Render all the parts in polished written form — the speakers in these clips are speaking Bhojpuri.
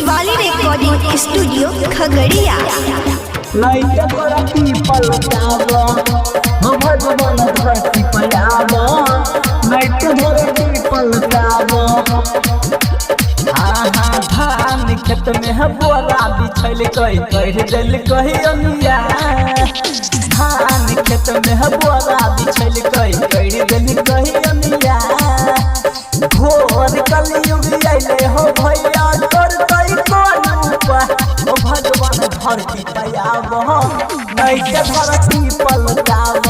Shivali recording studio Khagaria. नहीं धरती पलटाव हो भगवान धरती पयाव नहीं धरती पलटाव। हाँ धान खेत में है बोरा बिछल कही कह दिल कही अमिया। धान खेत में है बोरा बिछल कही कह दिल कही अमिया। घोर कलयुग आइले हो भैया करतई कोन उपाय ओ भगवान धरती पयाव नहीं धरती पलटाव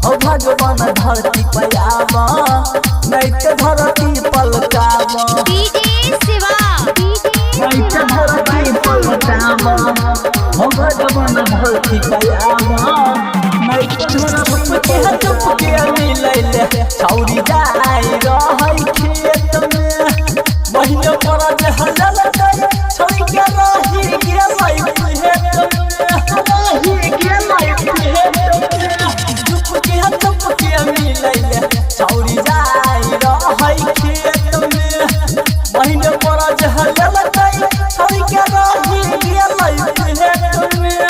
ओ भगवान धरती पयाव नहीं धरती पलटाव। नहीं धरती पलटाव ओ भगवान धरती पयाव नहीं धरती चुपके मिलैले छौरी जाई रहै खेत में महीने पर हजल गई छोड़ के रही गेलै खेत में रही गेलै खेत में चुपके मिलैले छौरी जाई रहै खेत में महीने पर हजल गई छोड़ के रही गेलै खेत में।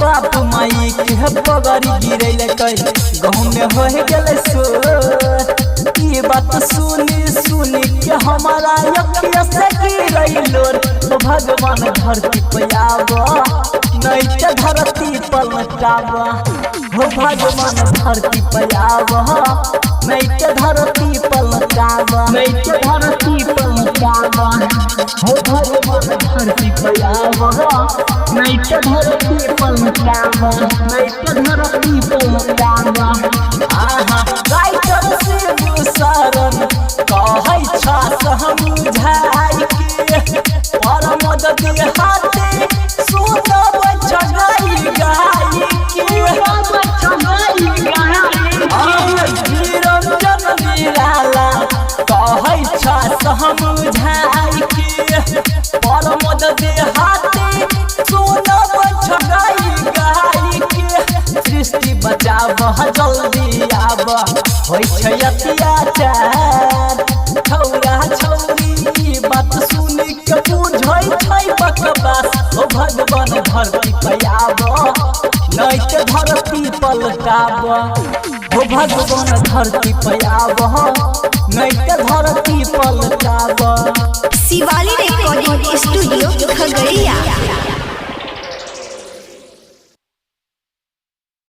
बाप माई के बगरी गिरैले कई गहूँ में हो गेलै सो ये बात सुनी सुनी के हमारा अखिया से गिरैलो तो भगवान धरती पयाव नहीं धरती पलटाव हो भगवान धरती पयाव नहीं धरती पलटाव नहीं धरती पलटाव हो भगवान धरती पयाव नहीं धरती पलटाव नहीं धरती पलटाव। आहा राइटर से शरण कहै छ समझाई के परम ददी हाथे सुनब छगाई गाई के निरंजन निराला कहै छ समझाई के परम ददी हाथे सुनब छगाई गाई के। सृष्टि बचाव जल्दी आब होइ छै अत्याचार छौरा छौरी बात सुनी के बुझै छै बकवास ओ भगवान धरती पयाव नहीं धरती पलटाव हो भगवान धरती पयाव नहीं धरती पलटाव। Shivali recording studio Khagaria.